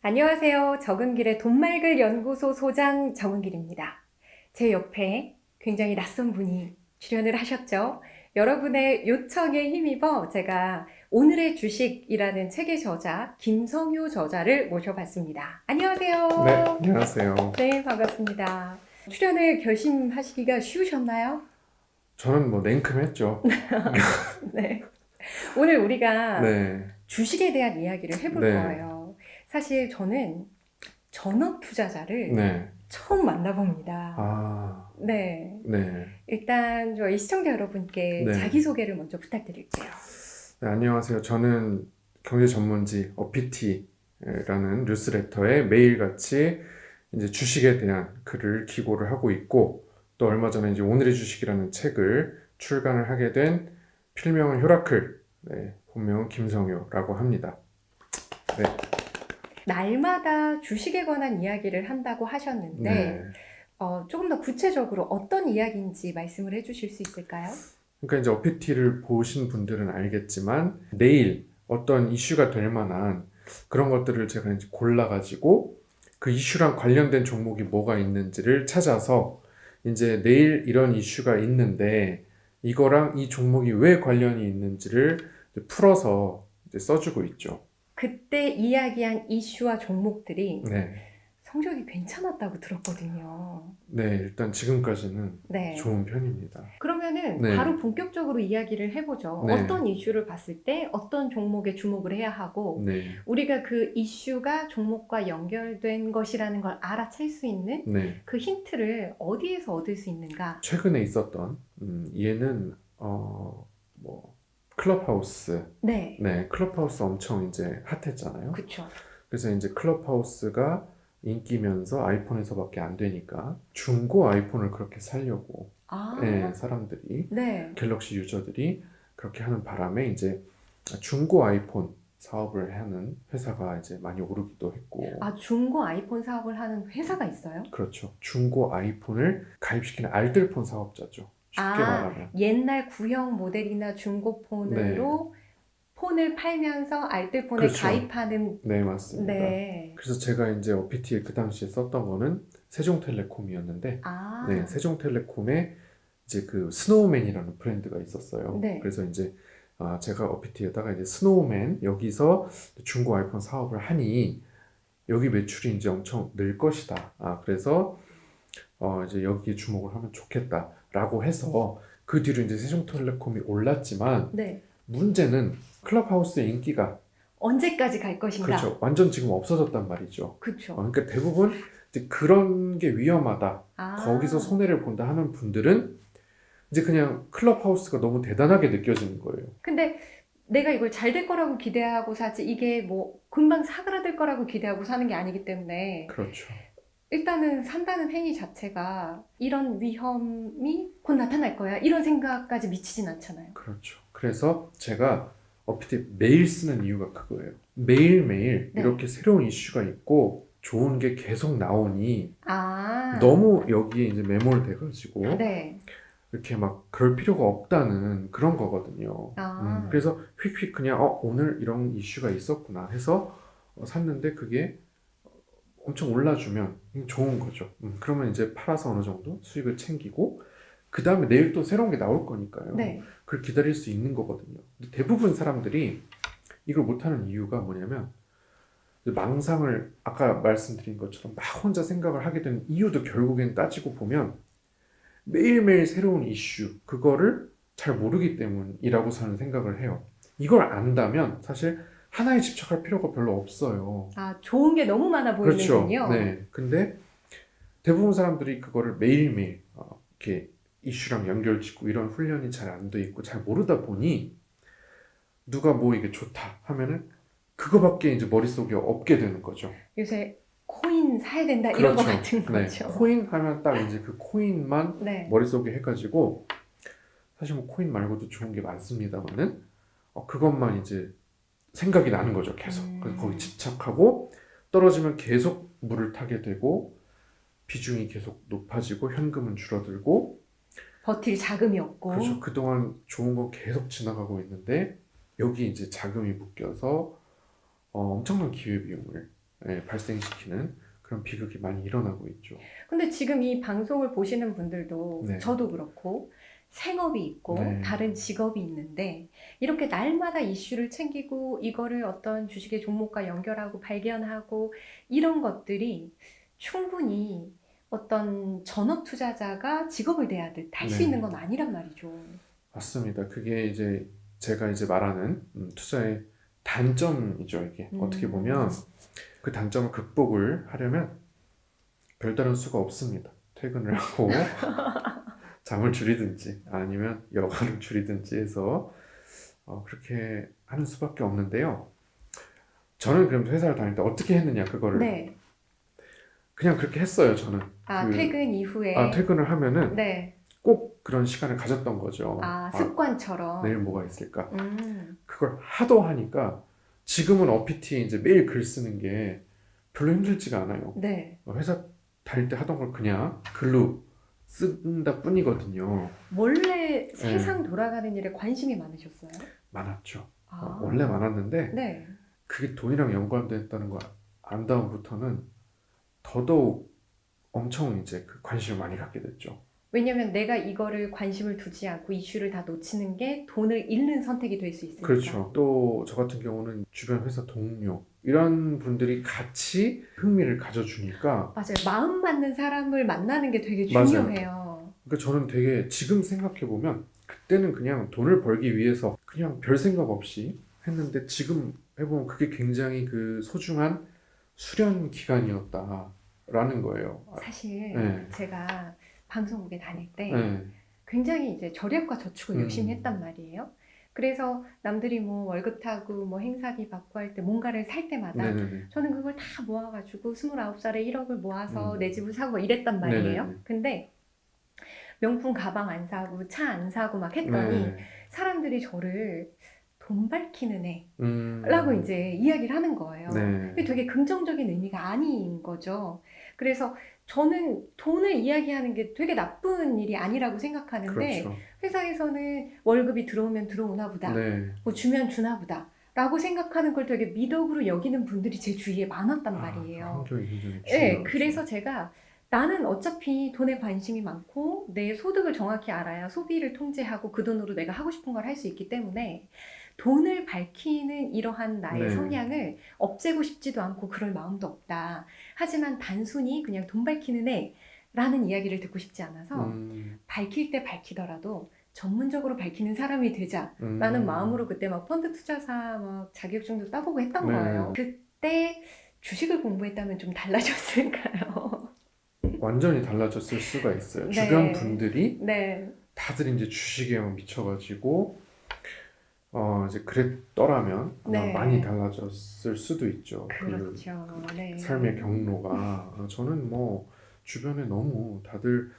안녕하세요. 적은길의 돈말글 연구소 소장 정은길입니다. 제 옆에 굉장히 낯선 분이 출연을 하셨죠. 여러분의 요청에 힘입어 제가 오늘의 주식이라는 책의 저자 김성효 저자를 모셔봤습니다. 안녕하세요. 네, 안녕하세요. 네, 반갑습니다. 출연을 결심하시기가 쉬우셨나요? 저는 뭐 냉큼했죠. 네. 오늘 우리가 네, 주식에 대한 이야기를 해볼 네, 거예요. 사실 저는 전업 투자자를 네. 처음 만나봅니다. 아, 네. 네, 일단 저희 시청자 여러분께 네. 자기소개를 먼저 부탁드릴게요. 네, 안녕하세요. 저는 경제 전문지 어피티라는 뉴스레터에 매일같이 이제 주식에 대한 글을 기고를 하고 있고, 또 얼마 전에 이제 오늘의 주식이라는 책을 출간을 하게 된 필명은 효라클, 네, 본명은 김성효라고 합니다. 네, 날마다 주식에 관한 이야기를 한다고 하셨는데 네. 조금 더 구체적으로 어떤 이야기인지 말씀을 해주실 수 있을까요? 그러니까 이제 어피티를 보신 분들은 알겠지만 내일 어떤 이슈가 될 만한 그런 것들을 제가 이제 골라가지고 그 이슈랑 관련된 종목이 뭐가 있는지를 찾아서 이제 내일 이런 이슈가 있는데 이거랑 이 종목이 왜 관련이 있는지를 이제 풀어서 이제 써주고 있죠. 그때 이야기한 이슈와 종목들이 네. 성적이 괜찮았다고 들었거든요. 네, 일단 지금까지는 네. 좋은 편입니다. 그러면은 네. 바로 본격적으로 이야기를 해보죠. 네. 어떤 이슈를 봤을 때 어떤 종목에 주목을 해야 하고 네. 우리가 그 이슈가 종목과 연결된 것이라는 걸 알아챌 수 있는 네. 그 힌트를 어디에서 얻을 수 있는가? 최근에 있었던 얘는 뭐 클럽하우스. 네, 네, 클럽하우스 엄청 이제 핫했잖아요. 그쵸. 그래서 이제 클럽하우스가 인기면서 아이폰에서밖에 안 되니까 중고 아이폰을 그렇게 살려고 네, 아, 사람들이 네. 갤럭시 유저들이 그렇게 하는 바람에 이제 중고 아이폰 사업을 하는 회사가 이제 많이 오르기도 했고 아, 중고 아이폰 사업을 하는 회사가 있어요? 그렇죠. 중고 아이폰을 가입시키는 알뜰폰 사업자죠. 쉽게 말하면. 옛날 구형 모델이나 중고 네, 폰으로 폰을 팔면서 알뜰폰에 그렇죠. 가입하는 네, 맞습니다. 네. 그래서 제가 이제 어피티에 그 당시에 썼던 거는 세종텔레콤이었는데, 아, 네, 세종텔레콤에 이제 그 스노우맨이라는 브랜드가 있었어요. 네. 그래서 이제 제가 어피티에다가 이제 스노우맨 여기서 중고 아이폰 사업을 하니 여기 매출이 이제 엄청 늘 것이다. 그래서 이제 여기에 주목을 하면 좋겠다라고 해서 그 뒤로 이제 세종텔레콤이 올랐지만 네. 문제는 클럽하우스의 인기가 언제까지 갈 것인가? 그렇죠. 완전 지금 없어졌단 말이죠. 그쵸. 그러니까 대부분 이제 그런 게 위험하다. 아, 거기서 손해를 본다 하는 분들은 이제 그냥 클럽하우스가 너무 대단하게 느껴지는 거예요. 근데 내가 이걸 잘 될 거라고 기대하고 사지 이게 뭐 금방 사그라들 거라고 기대하고 사는 게 아니기 때문에 그렇죠. 일단은 산다는 행위 자체가 이런 위험이 곧 나타날 거야 이런 생각까지 미치진 않잖아요. 그렇죠. 그래서 제가 어피티 매일 쓰는 이유가 그거예요. 매일매일 네. 이렇게 새로운 이슈가 있고 좋은 게 계속 나오니 아, 너무 여기에 이제 매몰돼가지고 네. 이렇게 막 그럴 필요가 없다는 그런 거거든요. 아, 그래서 휙휙 그냥 오늘 이런 이슈가 있었구나 해서 샀는데 그게 엄청 올라주면 좋은 거죠. 그러면 이제 팔아서 어느 정도 수익을 챙기고 그 다음에 내일 또 새로운 게 나올 거니까요. 네. 그걸 기다릴 수 있는 거거든요. 근데 대부분 사람들이 이걸 못하는 이유가 뭐냐면 망상을 아까 말씀드린 것처럼 막 혼자 생각을 하게 되는 이유도 결국엔 따지고 보면 매일매일 새로운 이슈 그거를 잘 모르기 때문이라고 저는 생각을 해요. 이걸 안다면 사실 하나에 집착할 필요가 별로 없어요. 아, 좋은 게 너무 많아 그렇죠. 보이는군요. 네. 근데 대부분 사람들이 그거를 매일매일 이렇게 이슈랑 연결짓고 이런 훈련이 잘 안 돼 있고 잘 모르다 보니 누가 뭐 이게 좋다 하면은 그거밖에 이제 머릿속에 없게 되는 거죠. 요새 코인 사야 된다 이런 거 그렇죠. 같은 네. 거죠. 코인 하면 딱 이제 그 코인만 네. 머릿속에 해가지고 사실 뭐 코인 말고도 좋은 게 많습니다만은 그것만 이제 생각이 나는 거죠. 계속. 그래서 거기 집착하고 떨어지면 계속 물을 타게 되고 비중이 계속 높아지고 현금은 줄어들고 버틸 자금이 없고. 그렇죠. 그동안 좋은 거 계속 지나가고 있는데 여기 이제 자금이 묶여서 엄청난 기회비용을 발생시키는 그런 비극이 많이 일어나고 있죠. 근데 지금 이 방송을 보시는 분들도 네. 저도 그렇고 생업이 있고 네. 다른 직업이 있는데 이렇게 날마다 이슈를 챙기고 이거를 어떤 주식의 종목과 연결하고 발견하고 이런 것들이 충분히 어떤 전업 투자자가 직업을 대하듯 할 수 네. 있는 건 아니란 말이죠. 맞습니다. 그게 이제 제가 이제 말하는 투자의 단점이죠. 이게 어떻게 보면 그 단점을 극복을 하려면 별다른 수가 없습니다. 퇴근을 하고 잠을 줄이든지 아니면 여가를 줄이든지 해서 그렇게 하는 수밖에 없는데요. 저는 그럼 회사를 다닐 때 어떻게 했느냐 그거를 네. 그냥 그렇게 했어요. 저는 퇴근 이후에 퇴근을 하면은 네. 꼭 그런 시간을 가졌던 거죠. 습관처럼. 내일 뭐가 있을까? 음. 그걸 하도 하니까 지금은 어피티에 이제 매일 글 쓰는 게 별로 힘들지가 않아요. 네. 회사 다닐 때 하던 걸 그냥 글로 쓴다 뿐이거든요. 원래 세상 돌아가는 일에 관심이 많으셨어요? 많았죠. 원래 많았는데 네. 그게 돈이랑 연관됐다는 거 안 다음부터는 더더욱 엄청 이제 그 관심을 많이 갖게 됐죠. 왜냐면 내가 이거를 관심을 두지 않고 이슈를 다 놓치는 게 돈을 잃는 선택이 될 수 있으니까. 그렇죠. 또 저 같은 경우는 주변 회사 동료 이런 분들이 같이 흥미를 가져주니까 맞아요. 마음 맞는 사람을 만나는 게 되게 맞아요. 중요해요. 그러니까 저는 되게 지금 생각해 보면 그때는 그냥 돈을 벌기 위해서 그냥 별 생각 없이 했는데 지금 해보면 그게 굉장히 그 소중한 수련 기간이었다라는 거예요. 사실 네. 제가 방송국에 다닐 때 네. 굉장히 이제 절약과 저축을 열심히 음. 했단 말이에요. 그래서 남들이 뭐 월급 타고 뭐 행사비 받고 할 때 뭔가를 살 때마다 네네네. 저는 그걸 다 모아가지고 29살에 1억을 모아서 음. 내 집을 사고 이랬단 말이에요. 네네네. 근데 명품 가방 안 사고 차 안 사고 막 했더니 네. 사람들이 저를 돈 밝히는 애 음. 라고 이제 이야기를 하는 거예요. 네. 그게 되게 긍정적인 의미가 아닌 거죠. 그래서 저는 돈을 이야기하는 게 되게 나쁜 일이 아니라고 생각하는데 그렇죠. 회사에서는 월급이 들어오면 들어오나 보다. 네. 뭐 주면 주나 보다. 라고 생각하는 걸 되게 미덕으로 여기는 분들이 제 주위에 많았단 말이에요. 환경이 굉장히 네, 중요하죠. 그래서 제가 나는 어차피 돈에 관심이 많고 내 소득을 정확히 알아야 소비를 통제하고 그 돈으로 내가 하고 싶은 걸 할 수 있기 때문에 돈을 밝히는 이러한 나의 네. 성향을 없애고 싶지도 않고 그럴 마음도 없다. 하지만 단순히 그냥 돈 밝히는 애라는 이야기를 듣고 싶지 않아서 밝힐 때 밝히더라도 전문적으로 밝히는 사람이 되자라는 마음으로 그때 막 펀드 투자사 막 자격증도 따보고 했던 네. 거예요. 그때 주식을 공부했다면 좀 달라졌을까요? 완전히 달라졌을 수가 있어요. 네. 주변 분들이 네. 다들 이제 주식에만 미쳐가지고 이제 그랬더라면 아마 네. 많이 달라졌을 수도 있죠. 그렇죠. 네. 삶의 경로가 저는 뭐 주변에 너무 다들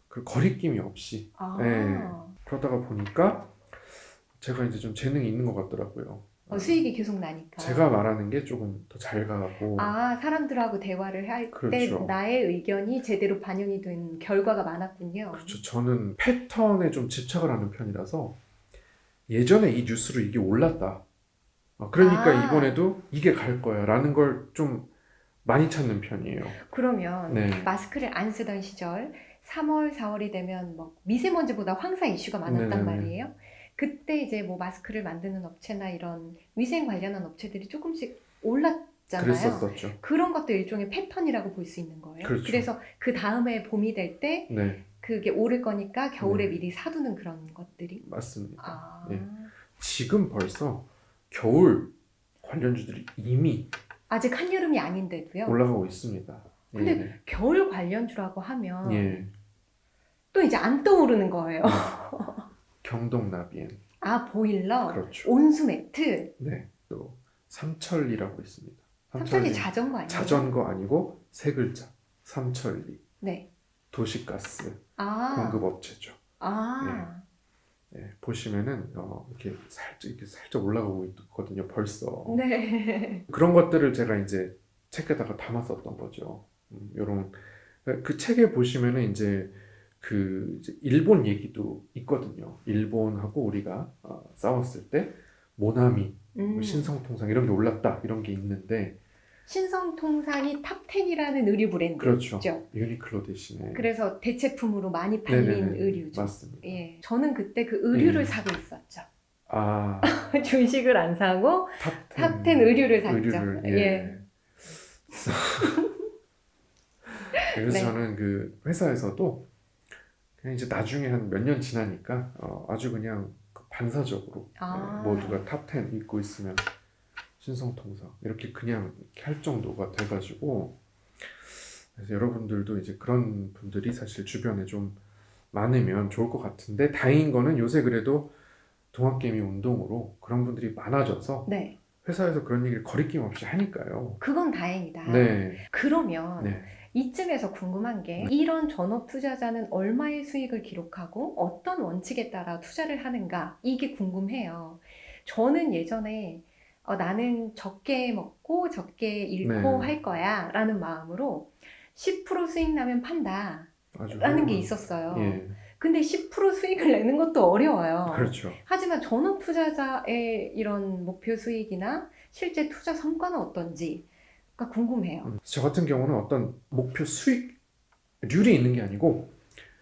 그 거리낌이 없이 네. 그러다가 보니까 제가 이제 좀 재능이 있는 것 같더라고요. 수익이 계속 나니까. 제가 말하는 게 조금 더 잘 가고 사람들하고 대화를 할 때 그렇죠. 나의 의견이 제대로 반영이 된 결과가 많았군요. 그렇죠. 저는 패턴에 좀 집착을 하는 편이라서 예전에 이 뉴스로 이게 올랐다. 그러니까 이번에도 이게 갈 거야 라는 걸 좀 많이 찾는 편이에요. 그러면 네. 마스크를 안 쓰던 시절 3월, 4월이 되면 뭐 미세먼지보다 황사 이슈가 많았단 네네네. 말이에요. 그때 이제 뭐 마스크를 만드는 업체나 이런 위생 관련한 업체들이 조금씩 올랐잖아요. 그랬었죠. 그런 것도 일종의 패턴이라고 볼 수 있는 거예요. 그렇죠. 그래서 그 다음에 봄이 될 때 네, 그게 오를 거니까 겨울에 네. 미리 사두는 그런 것들이. 맞습니다. 예. 지금 벌써 겨울 관련주들이 이미 아직 한여름이 아닌데도요. 올라가고 있습니다. 근데 예. 겨울 관련주라고 하면 예. 또 이제 안 떠오르는 거예요. 경동나비엔. 보일러, 그렇죠. 온수매트. 네, 또 삼천리라고 있습니다. 삼천리 자전거 아니에요? 자전거 아니고 세 글자. 삼천리. 네. 도시가스 아, 공급업체죠. 네, 보시면은 이렇게 살짝 올라가고 있거든요. 벌써. 네. 그런 것들을 제가 이제 책에다가 담았었던 거죠. 요런 그 책에 보시면은 이제 이제 일본 얘기도 있거든요. 일본하고 우리가 싸웠을 때 모나미, 뭐 신성통상 이런 게 올랐다 이런 게 있는데 신성통상이 탑10이라는 의류 브랜드죠. 그렇죠. 유니클로 대신에. 그래서 대체품으로 많이 팔린 네네네. 의류죠. 맞습니다. 예, 저는 그때 그 의류를 예. 사고 있었죠. 아, 주식을 안 사고 탑10 탑10 의류를 샀죠. 의류를, 예. 그래서 네. 저는 그 회사에서도 그냥 이제 나중에 한 몇 년 지나니까 아주 그냥 반사적으로 아. 모두가 탑10 입고 있으면 신성통상 이렇게 그냥 이렇게 할 정도가 돼가지고, 그래서 여러분들도 이제 그런 분들이 사실 주변에 좀 많으면 좋을 것 같은데, 다행인 거는 요새 그래도 동학개미 운동으로 그런 분들이 많아져서 네. 회사에서 그런 얘기를 거리낌 없이 하니까요. 그건 다행이다. 네, 그러면 네, 이쯤에서 궁금한 게 이런 전업 투자자는 얼마의 수익을 기록하고 어떤 원칙에 따라 투자를 하는가 이게 궁금해요. 저는 예전에 나는 적게 먹고 적게 잃고 네. 할 거야 라는 마음으로 10% 수익 나면 판다 아주 라는 게 훌륭한. 있었어요. 예, 근데 10% 수익을 내는 것도 어려워요. 그렇죠. 하지만 전업 투자자의 이런 목표 수익이나 실제 투자 성과는 어떤지가 궁금해요. 저 같은 경우는 어떤 목표 수익률이 있는 게 아니고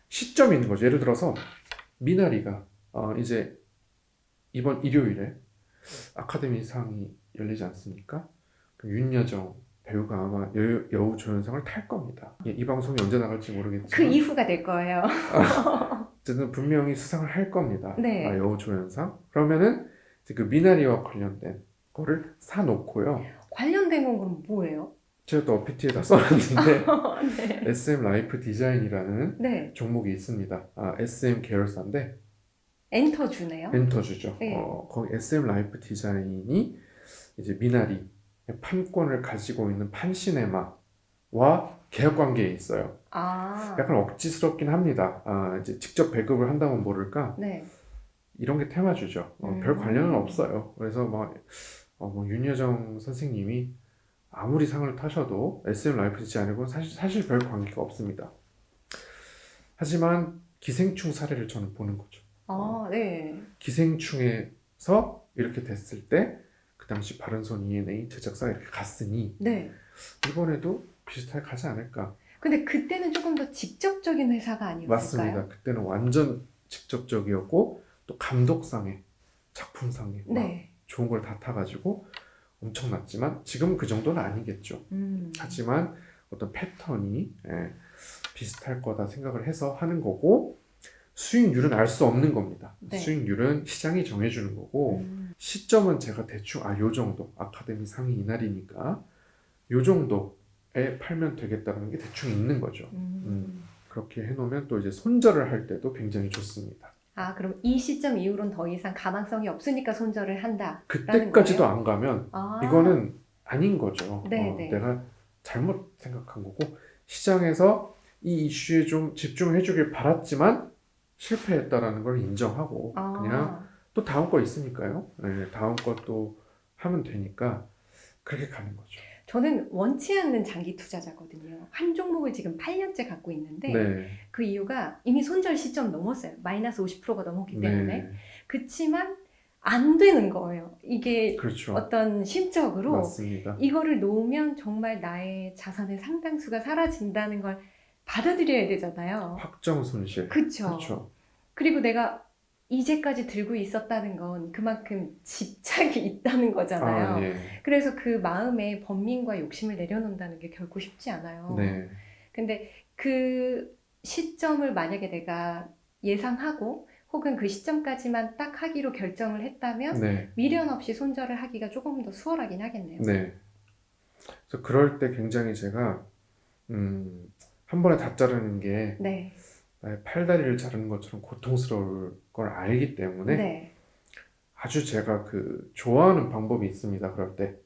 시점이 있는 거죠. 예를 들어서 미나리가 이제 이번 일요일에 아카데미상이 열리지 않습니까? 그 윤여정 배우가 아마 여우조연상을 탈 겁니다. 이 방송이 언제 나갈지 그 모르겠지만 이후가 될 거예요. 어쨌든 분명히 수상을 할 겁니다. 네. 여우조연상. 그러면은 이제 그 미나리와 관련된 거를 사놓고요. 관련된 건 그럼 뭐예요? 제가 또 어피티에다 써놨는데 네. SM 라이프 디자인이라는 네. 종목이 있습니다. SM 계열사인데 엔터 주네요. 엔터주죠. 네. 거기 SM 라이프 디자인이 이제 미나리 판권을 가지고 있는 판시네마와 계약 관계에 있어요. 아. 약간 억지스럽긴 합니다. 이제 직접 배급을 한다면 모를까 네. 이런 게 테마주죠. 별 관련은 없어요. 그래서 뭐 윤여정 선생님이 아무리 상을 타셔도 SM 라이프 디자인하고 사실 별 관계가 없습니다. 하지만 기생충 사례를 저는 보는 거죠. 네. 기생충에서 이렇게 됐을 때 그 당시 바른손 ENA 제작사가 이렇게 갔으니 네. 이번에도 비슷하게 가지 않을까. 근데 그때는 조금 더 직접적인 회사가 아니었을까요? 맞습니다. 그때는 완전 직접적이었고 또 감독상에 작품상에 막 네. 좋은 걸 다 타가지고 엄청났지만 지금은 그 정도는 아니겠죠. 하지만 어떤 패턴이 비슷할 거다 생각을 해서 하는 거고, 수익률은 알 수 없는 겁니다. 네. 수익률은 시장이 정해주는 거고, 시점은 제가 대충 요 정도 아카데미 상이 이날이니까 요 정도에 팔면 되겠다는 게 대충 있는 거죠. 그렇게 해놓으면 또 이제 손절을 할 때도 굉장히 좋습니다. 아, 그럼 이 시점 이후로는 더 이상 가망성이 없으니까 손절을 한다. 그때까지도 안 가면 이거는 아닌 거죠. 네. 내가 잘못 생각한 거고, 시장에서 이 이슈에 좀 집중해 주길 바랐지만 실패했다라는 걸 인정하고 그냥 또 다음 거 있으니까요. 네, 다음 것도 하면 되니까 그렇게 가는 거죠. 저는 원치 않는 장기 투자자거든요. 한 종목을 지금 8년째 갖고 있는데 네, 그 이유가 이미 손절 시점 넘었어요. 마이너스 50%가 넘었기 때문에. 네, 그치만 안 되는 거예요. 이게 그렇죠. 어떤 심적으로 맞습니다. 이거를 놓으면 정말 나의 자산의 상당수가 사라진다는 걸 받아들여야 되잖아요. 확정 손실. 그쵸. 그렇죠. 그리고 내가 이제까지 들고 있었다는 건 그만큼 집착이 있다는 거잖아요. 예. 그래서 그 마음에 번민과 욕심을 내려놓는다는 게 결코 쉽지 않아요. 네, 근데 그 시점을 만약에 내가 예상하고 혹은 그 시점까지만 딱 하기로 결정을 했다면 네, 미련 없이 손절을 하기가 조금 더 수월하긴 하겠네요. 네. 그래서 그럴 때 굉장히 제가 한 번에 다 자르는 게 네. 나의 팔다리를 자르는 것처럼 고통스러울 걸 알기 때문에 네. 아주 제가 그 좋아하는 방법이 있습니다. 그럴 때